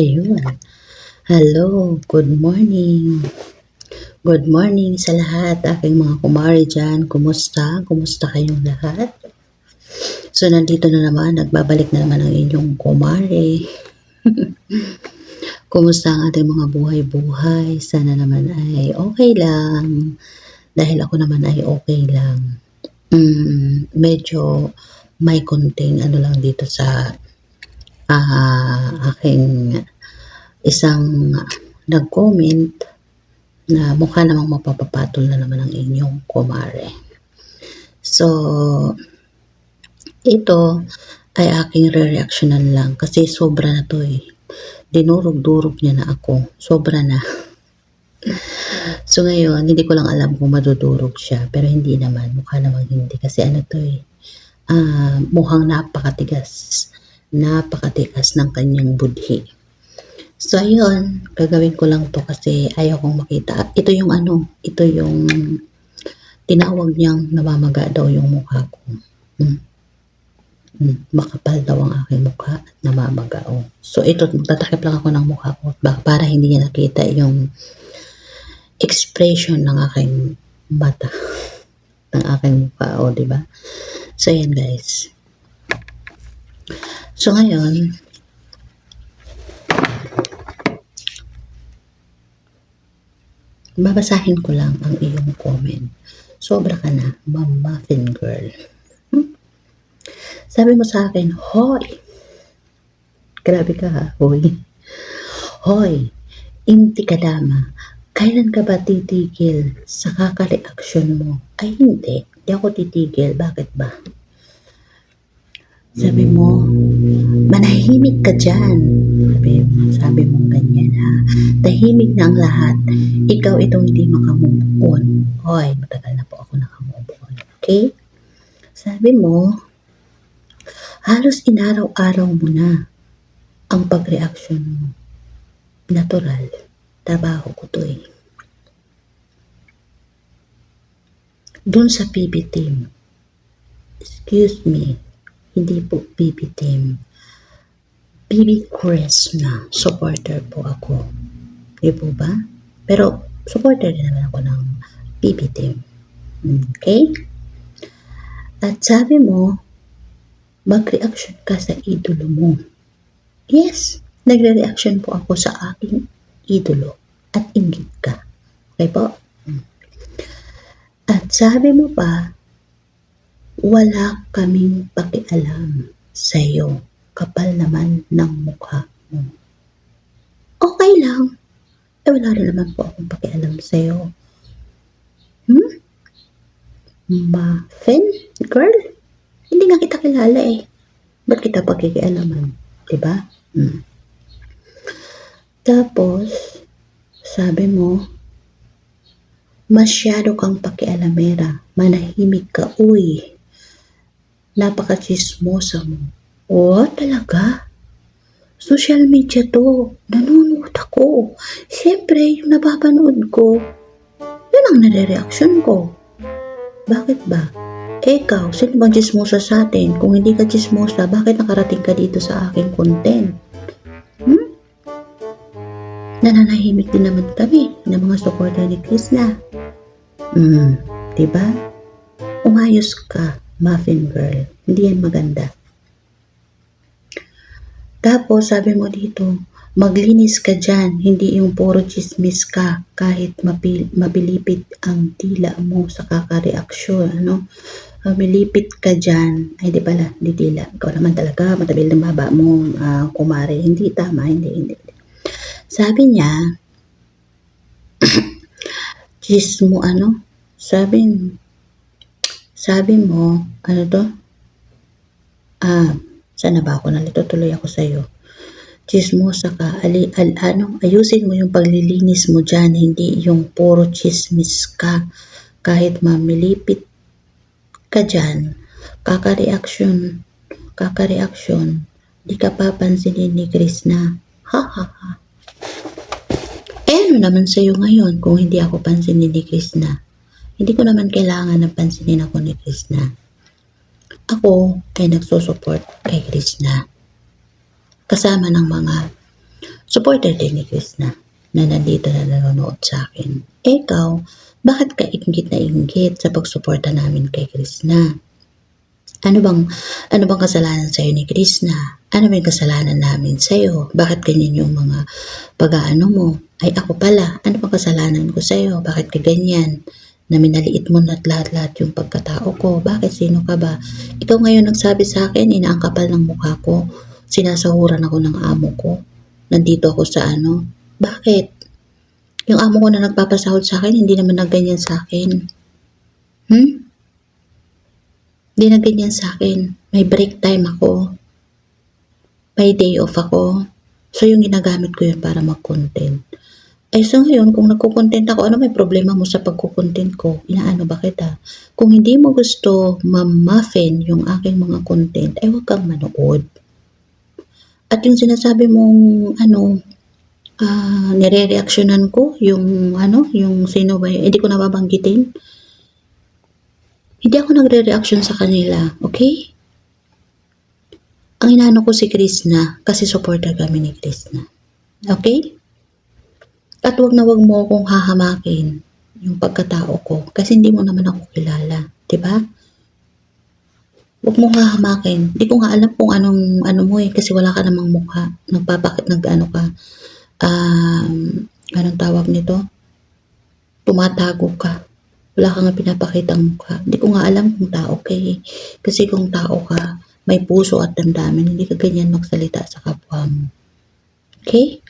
Ayun. Hello, good morning. Good morning sa lahat, aking mga kumari dyan. Kumusta? Kumusta kayong lahat? So, nandito na naman, nagbabalik na naman ang inyong kumari. Kumusta ang ating mga buhay-buhay? Sana naman ay okay lang. Dahil ako naman ay okay lang. Medyo may konting ano lang dito sa aking isang nag-comment na mukha namang mapapapatol na naman ang inyong kumare. So, ito ay aking re-reactionan lang kasi sobra na to eh. Dinurog-durog niya na ako. Sobra na. So ngayon, hindi ko lang alam kung madudurog siya pero hindi naman. Mukha namang hindi kasi ano to eh. Mukhang napakatigas. Napakatigas ng kanyang budhi. So, ayun, gagawin ko lang to kasi ayaw kong makita. Ito yung tinawag niyang namamaga daw yung mukha ko. Makapal daw ang aking mukha at namamaga. So, ito, tatakip lang ako ng mukha ko para hindi niya nakita yung expression ng aking mata. Ng aking mukha, diba? So, ayan guys. So, ngayon, babasahin ko lang ang iyong comment. Sobra ka na, muffin girl. Sabi mo sa akin, hoy! Grabe ka ha, hoy. Hoy, inti ka dama. Kailan ka ba titigil sa kaka-reaction mo? Ay hindi ako titigil. Bakit ba? Sabi mo, manahimik ka dyan. Sabi mo ganyan ha. Tahimik na ang lahat. Ikaw itong hindi makamove on. Hoy, matagal na po ako nakamove on. Okay? Sabi mo, halos inaraw-araw mo na ang pag-reaction mo. Natural. Trabaho ko to eh. Doon sa PB team. Excuse me. Hindi po PB team. PB Chris na supporter po ako. Di po ba? Pero supporter din naman ako ng PB team. Okay? At sabi mo, mag-reaction ka sa idolo mo. Yes, nagre-reaction po ako sa aking idolo at inggit ka. Okay po? At sabi mo pa, wala kaming pakialam sa'yo. Kapal naman ng mukha mo. Okay lang. Wala rin naman po akong pakialam sa'yo. Muffin girl? Hindi nga kita kilala eh. Ba't kita pagkikialaman? Diba? Tapos, sabi mo, masyado kang pakialamera. Manahimik ka. Uy, napaka-chismosa mo. Talaga? Social media to. Nanonood ako. Siyempre, yung napapanood ko, yun ang nare-reaction ko. Bakit ba? Ikaw, sino bang chismosa sa atin? Kung hindi ka chismosa, bakit nakarating ka dito sa aking content? Nananahimik din naman kami ng mga supporter ni Krishna. Diba? Umayos ka, muffin girl. Hindi yan maganda. Tapos, sabi mo dito, maglinis ka dyan, hindi yung puro chismis ka kahit mabilipit ang dila mo sa kakareaksyon, ano? Milipit ka dyan, ay di pala, di dila. Ikaw naman talaga, matabil ng baba mo, kumare. Hindi tama, hindi. Sabi niya, chismo ano? Sabi mo, ano to? Sana ba ako nalito? Tuloy ako sa'yo. Chismosa ka. Ayusin mo yung paglilinis mo dyan. Hindi yung puro chismis ka. Kahit mamilipit ka dyan, kaka-reaction, di ka papansinin ni Krishna. Ha. Ano naman sa'yo ngayon kung hindi ako pansinin ni Krishna? Hindi ko naman kailangan na pansinin ako ni Krishna. Ako ay nagsusupport kay Krishna. Kasama ng mga supporter din ni Krishna na nandito na nanonood sa akin. Ikaw, bakit ka inggit na inggit sa pagsuporta namin kay Krishna? Ano bang kasalanan sa'yo ni Krishna? Ano ba yung kasalanan namin sa'yo? Bakit ganyan yung mga pag-aano mo? Ay ako pala, ano bang kasalanan ko sa'yo? Bakit ka ganyan? Na minaliit mo na lahat-lahat yung pagkatao ko. Bakit? Sino ka ba? Ikaw ngayon nagsabi sa akin, inaangkapal ng mukha ko. Sinasahuran ako ng amo ko. Nandito ako sa ano. Bakit? Yung amo ko na nagpapasahod sa akin, hindi naman nagganyan sa akin. Hindi na ganyan sa akin. May break time ako. May day off ako. So, yung ginagamit ko yun para mag-content. Ay, so ngayon, kung nagko-content ako, ano may problema mo sa pagko-content ko? Inaano ba kita? Kung hindi mo gusto ma-muffin yung aking mga content, ay huwag kang manood. At yung sinasabi mong, nire-reactionan ko, yung sino ba, hindi ko nababanggitin. Hindi ako nagre-reaction sa kanila, okay? Ang inaano ko si Krishna, kasi supporter kami ni Krishna. Okay? At wag na wag mo akong hahamakin yung pagkatao ko, kasi hindi mo naman ako kilala, di ba? Wag mo hahamakin. Di ko nga alam kung ano mo kasi wala ka namang mukha. Anong tawag nito? Tumatago ka. Wala ka nga pinapakitang mukha. Hindi ko nga alam kung tao ka eh. Kasi kung tao ka, may puso at damdamin, hindi ka ganyan magsalita sa kapwa mo. Okay?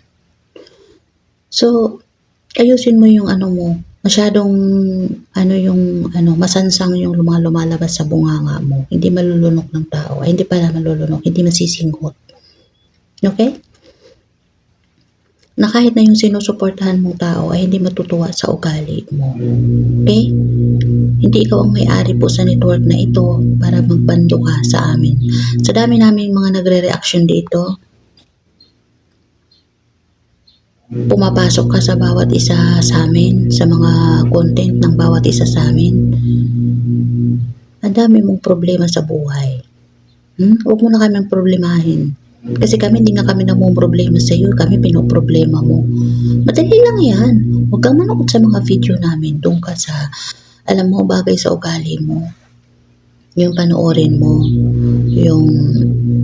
So, ayusin mo yung mo. Masyadong, masansang yung lumalabas sa bunganga mo. Hindi malulunok ng tao. Ay, hindi pala malulunok. Hindi masisinggot. Okay? Na kahit na yung sinusuportahan mong tao ay hindi matutuwa sa ugali mo. Okay? Hindi ikaw ang may-ari po sa network na ito para magbando ka sa amin. Sa dami namin mga nagre-reaction dito, pumapasok ka sa bawat isa sa amin, sa mga content ng bawat isa sa amin. Ang dami mong problema sa buhay. Huwag mo na kaming problemahin. Kasi kami, hindi nga kami namumroblema sa iyo, kami pinoproblema mo. Madali lang yan. Huwag kang manood sa mga video namin. Doon ka sa, alam mo, bagay sa ugali mo. Yung panoorin mo, yung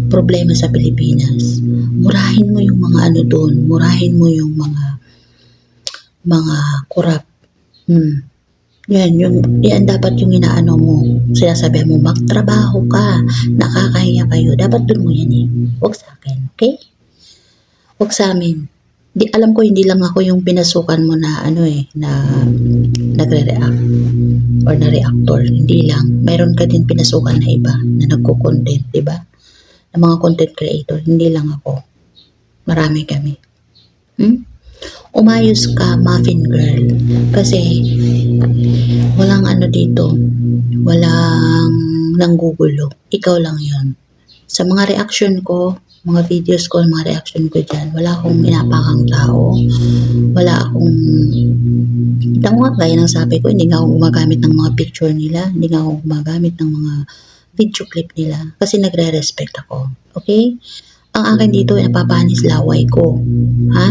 problema sa Pilipinas. Murahin mo yung mga doon. Murahin mo yung mga korap. Yan dapat yung inaano mo. Sinasabi mo, magtrabaho ka. Nakakahiya kayo. Dapat doon mo yan eh. Huwag sa akin, okay? Huwag sa amin. Alam ko hindi lang ako yung pinasukan mo na na nagre-react or na reactor. Hindi lang. Mayroon ka din pinasukan na iba na nagko-content, di ba? Na mga content creator. Hindi lang ako. Marami kami. Umayos ka, muffin girl. Kasi walang dito. Walang nanggugulo. Ikaw lang yon. Sa mga reaction ko, mga videos ko, mga reaction ko dyan, wala akong inapakang tao. Wala akong, gaya ng sabi ko, hindi nga ako gumagamit ng mga picture nila. Hindi nga ako gumagamit ng mga video clip nila. Kasi nagre-respect ako. Okay? Ang akin dito ay napapanis laway ko. Ha?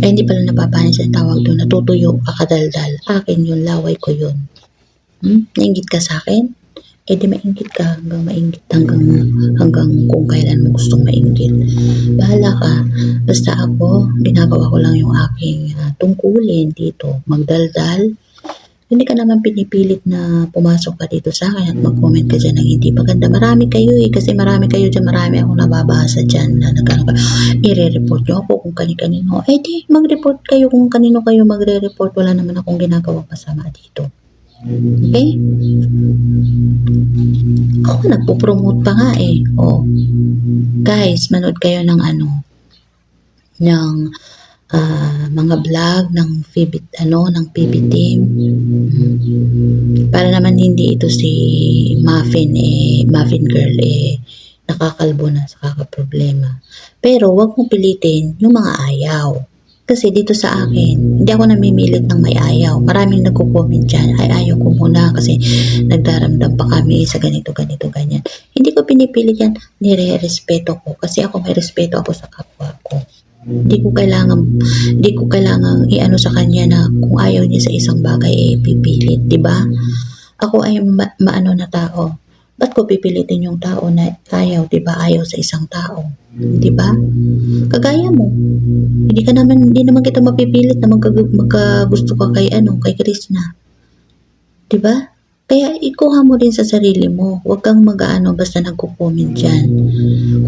Eh, hindi pala napapanis ang tawag doon. Natutuyo, kakadaldal. Akin yun, laway ko yun. Nainggit ka sa akin? Eh di mainggit ka hanggang mainggit. Hanggang kung kailan mo gustong mainggit. Bahala ka. Basta ako, ginagawa ko lang yung aking tungkulin dito. Magdaldal. Hindi ka naman pinipilit na pumasok ka dito sa akin at mag-comment ka dyan ng hindi maganda. Marami kayo kasi marami kayo dyan, marami akong nababasa dyan na i-re-report nyo ako kung kani-kanino. Eh di, mag-report kayo kung kanino kayo magre-report. Wala naman akong ginagawang masama dito. Okay? Ako nagpo-promote pa nga eh. Oh. Guys, manood kayo ng ng mga vlog ng PB Team. Para naman hindi ito si Muffin Girl nakakalbo na sa kakaproblema. Pero wag mong pilitin yung mga ayaw. Kasi dito sa akin, hindi ako namimilit ng may ayaw. Maraming nagko-comment dyan, ay ayaw ko muna kasi nagdaramdam pa kami sa ganito, ganyan. Hindi ko pinipilit yan, nire-respeto ko kasi ako may respeto ako sa kapwa ko. Hindi ko kailangang iano sa kanya na kung ayaw niya sa isang bagay eh pipilit, 'di ba? Ako ay maano na tao. Ba't ko pipilitin yung tao na ayaw, 'di ba? Ayaw sa isang tao, 'di ba? Kagaya mo, hindi naman kita mapipilit na magkagusto ka kay ano, kay Krishna, 'di ba? Kaya ikuha mo din sa sarili mo. Huwag kang mag-aano basta nagko-comment diyan.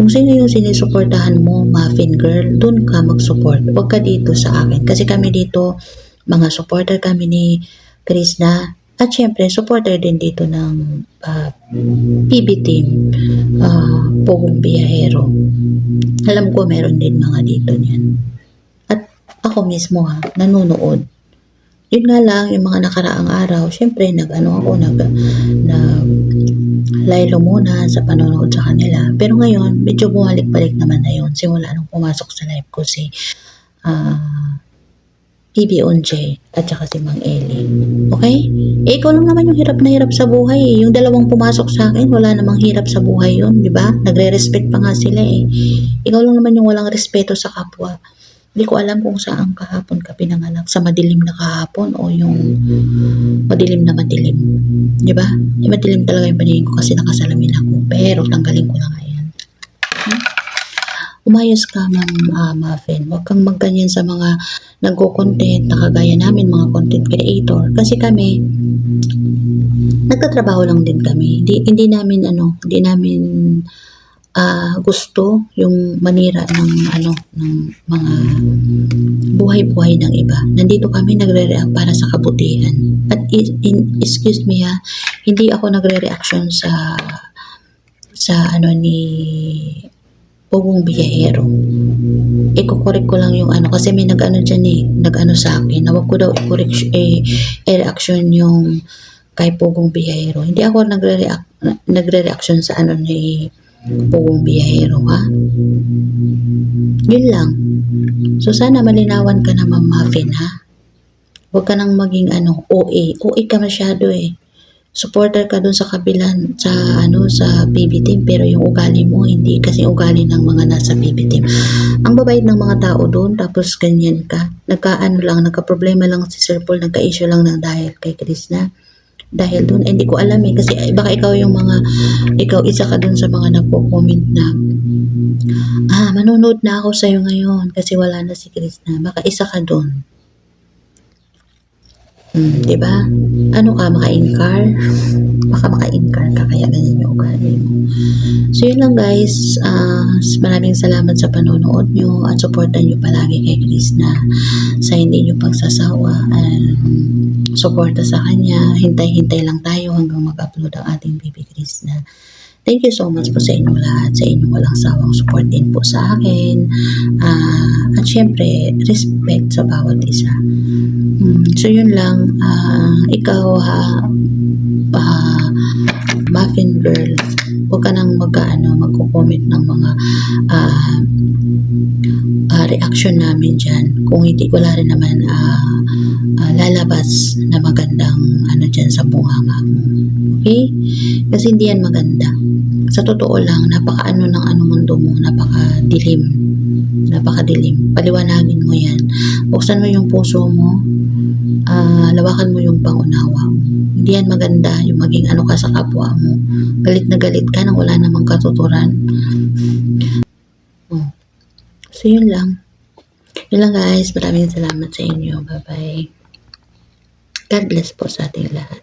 Kung sino yung sinusuportahan mo, Muffin Girl, dun ka mag-support. Huwag ka dito sa akin. Kasi kami dito, mga supporter kami ni Krishna. At syempre, supporter din dito ng PB Team, Pogong Biyahero. Alam ko meron din mga dito niyan. At ako mismo nanonood. Yun nga lang, yung mga nakaraang araw, syempre nag laylo muna sa panonood sa kanila. Pero ngayon, medyo bumalik-balik naman na yun. Simula nung pumasok sa live ko si PB Onjay at saka si Mang Eli. Okay? Eh, ikaw lang naman yung hirap na hirap sa buhay eh. Yung dalawang pumasok sa akin, wala namang hirap sa buhay yun, di ba? Nagre-respect pa nga sila eh. Ikaw lang naman yung walang respeto sa kapwa. Hindi ko alam kung saan kahapon ka pinanganak, sa madilim na kahapon o yung madilim na madilim. Di ba? Madilim talaga yung paningin ko kasi nakasalamin ako. Pero tanggalin ko na nga yan. Umayos ka, Ma'am Muffin. Huwag kang magganyan sa mga nagko-content na kagaya namin, mga content creator. Kasi kami, nagtatrabaho lang din kami. Hindi namin gusto yung manira ng mga buhay-buhay ng iba. Nandito kami nagre-react para sa kabutihan. At excuse me hindi ako nagre-reaction sa ni Pogong Biyahero. Iko-correct ko lang yung kasi may nag-ano sa akin na wag ko daw i-reaction yung kay Pogong Biyahero. Hindi ako nagre-reaction sa ni Pogong Biyahero Yun lang. So sana malinawan ka na, Ma'am Muffin Huwag ka nang maging OA. OA ka masyado eh. Supporter ka dun sa kabilang sa PB Team pero yung ugali mo hindi kasi ugali ng mga nasa PB Team. Ang babait ng mga tao dun tapos ganyan ka. Nagka-problema lang si Sir Paul, nagka-issue lang ng dahil kay Krishna. Dahil dun, hindi ko alam kasi baka ikaw isa ka dun sa mga nagko-comment na manonood na ako sa'yo ngayon kasi wala na si Krishna. Baka isa ka dun. Diba? Maka-incar? Baka maka-incar ka kaya ganyan yung ugali mo. So yun lang guys, maraming salamat sa panonood nyo at supportan nyo palagi kay Krishna sa hindi nyo pagsasawa suporta sa kanya. Hintay-hintay lang tayo hanggang mag-upload ang ating baby Krishna. Thank you so much po sa inyong lahat, sa inyong walang sawang support din po sa akin. At syempre, respect sa bawat isa. So yun lang, ikaw Muffin Girl, huwag ka nang magko-comment ng mga reaction namin dyan. Kung hindi, wala rin naman lalabas na magandang dyan sa bunganga mo. Okay? Kasi hindi yan maganda. Sa totoo lang, ng mundo mo, napakadilim. Paliwanagin mo yan. Buksan mo yung puso mo, lawakan mo yung pangunawa mo. Hindi yan maganda yung maging ka sa kapwa mo. Galit na galit ka nang wala namang katuturan. So yun lang. Yun lang guys. Maraming salamat sa inyo. Bye bye. God bless po sa ating lahat.